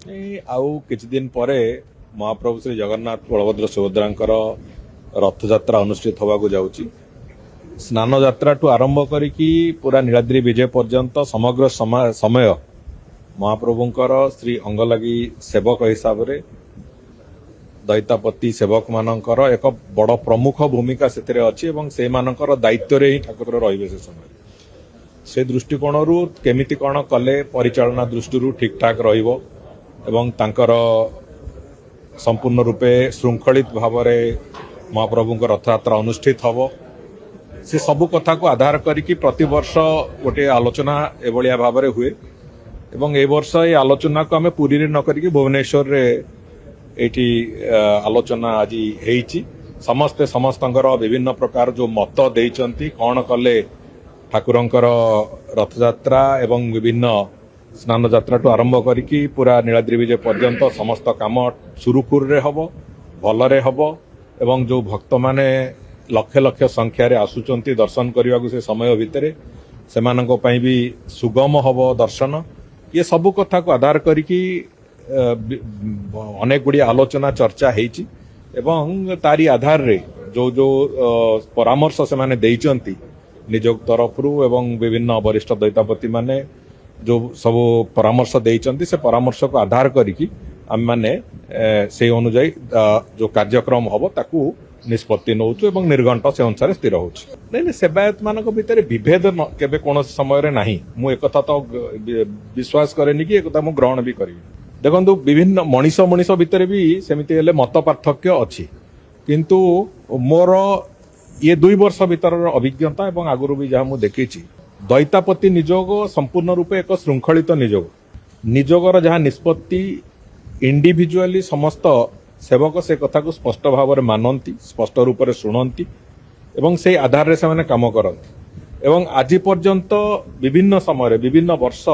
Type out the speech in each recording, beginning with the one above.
आउ किछि दिन परे महाप्रभु श्री जगन्नाथ बलभद्र सुभद्रांकर रथयात्रा अनुष्ठित होबाकू जाउची। स्नान यात्रा टू आरंभ करिकी पूरा नीलाद्री विजय पर्यंत समग्र समय महाप्रभुंकर श्री अंगलागी सेवक हिसाब रे दैतापति सेवक मानकर एक बड़ प्रमुख भूमिका सेतिरे अछि एवं से मानकर दायित्व रे ही ठाकुर रहिबे से समय से दृष्टिकोण रु केमिति कोन कले परिचालना दृष्टि रु ठीक ठाक रहिबो एवं तांकर संपूर्ण रूपे श्रृंखलित भाव में महाप्रभु रथयात्रा अनुष्ठित हम से सबु कथा को आधार करिकी प्रति वर्ष गोटे आलोचना एभलिया भाव में हुए एवं ए वर्ष ये आलोचना को आम पुरी रे न करिकी भुवनेश्वर रे एठी आलोचना आज हेइची। समस्ते समस्तंकर विभिन्न प्रकार जो मत देइचंती कौन कले ठाकुरंकर रथयात्रा एवं विभिन्न स्नान यात्रा टू आरंभ करिकी पूरा नीलाद्री विजय पर्यंत समस्त काम सुरुखुर रे हबो भलरे हबो एवं जो भक्त माने लक्ष लक्ष संख्या रे आसुचंती दर्शन करने को से समय भितर सेमानंको पई भी सुगम हबो दर्शन ये सबु कथा को आधार करिकी अनेक गुड़ी आलोचना चर्चा हेइची एवं तारी आधार रे जो जो परामर्श से माने देइचंती निजोग तरफ रु एवं विभिन्न वरिष्ठ दैतापति माने जो सब परामर्श देइचंती से परामर्श को आधार करिकी आम माने से अनुଯାयी जो कार्यक्रम हबो ताकू निष्पत्ति नौचु एवं निर्घंट से अनुसार स्थिर होउछि। नहीं सेवायत मानक भितर विभेद केबे कोन समय रे नाही मु एकथा तो विश्वास करेनी कि एकथा मु ग्रहण भी करिवि। देखंतु विभिन्न मनीष भितर भी सेमिति हेले मत पार्थक्य अछि किंतु मोर ये 2 वर्ष भीतर अभिज्ञता एवं आगुरु भी जहाँ मु देखिछि दैतापति निजोग संपूर्ण रूपे एक श्रृंखलित निजोगर जहाँ निष्पत्ति इंडिविजुअली समस्त सेवक से कथा को स्पष्ट भाव में मानती स्पष्ट रूप से शुणती एवं से आधार रे से काम करती एवं आज पर्यंत विभिन्न समय विभिन्न वर्ष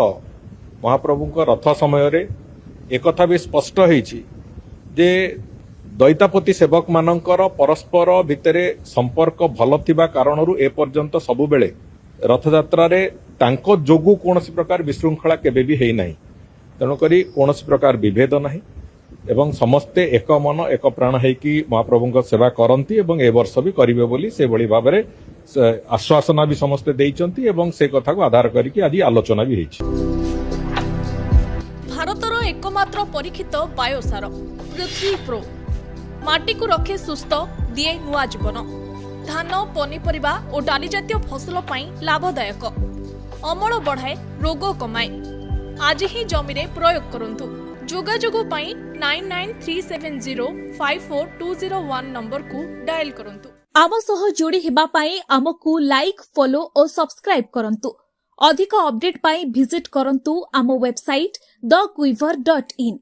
महाप्रभु रथ समय रे एक कथा भी स्पष्ट होईछि जे दैतापति सेवक मानकर परस्पर भितरे संपर्क भल थिबा कारणरू ए पर्यंत सबु बेले रथयात्रा रे तांको जोगु कोनसी प्रकार विशृंखला केबे भी हेई नाही तेणुकरी कोनसी प्रकार विभेद नाही एवं समस्ते एक मन एक प्राण हेकी महाप्रभु सेवा करती एवं ए वर्ष भी करिवे बोली से बड़ी भाव में आश्वासना भी समस्ते देइचंती एवं से कथा को आधार करिकी आज आलोचना भी हेइछि। भारतर एकमात्र परीक्षित बायोसार पृथ्वी प्रो माटी को रखे सुस्थ दिए नुआ जीवन धान पनीपरिबा और डाली जातीय फसल पाई लाभदायक अमल बढ़ाए रोग कमाए आज ही जमी रे प्रयोग करंतु जोगाजोग पाई 9937054201 नंबर को डायल करंतु। आम सह जोड़ी हेबा पाई आमको लाइक फॉलो और सब्सक्राइब करंतु। अधिक अपडेट पाई विजिट करंतु आम वेबसाइट thequiver.in।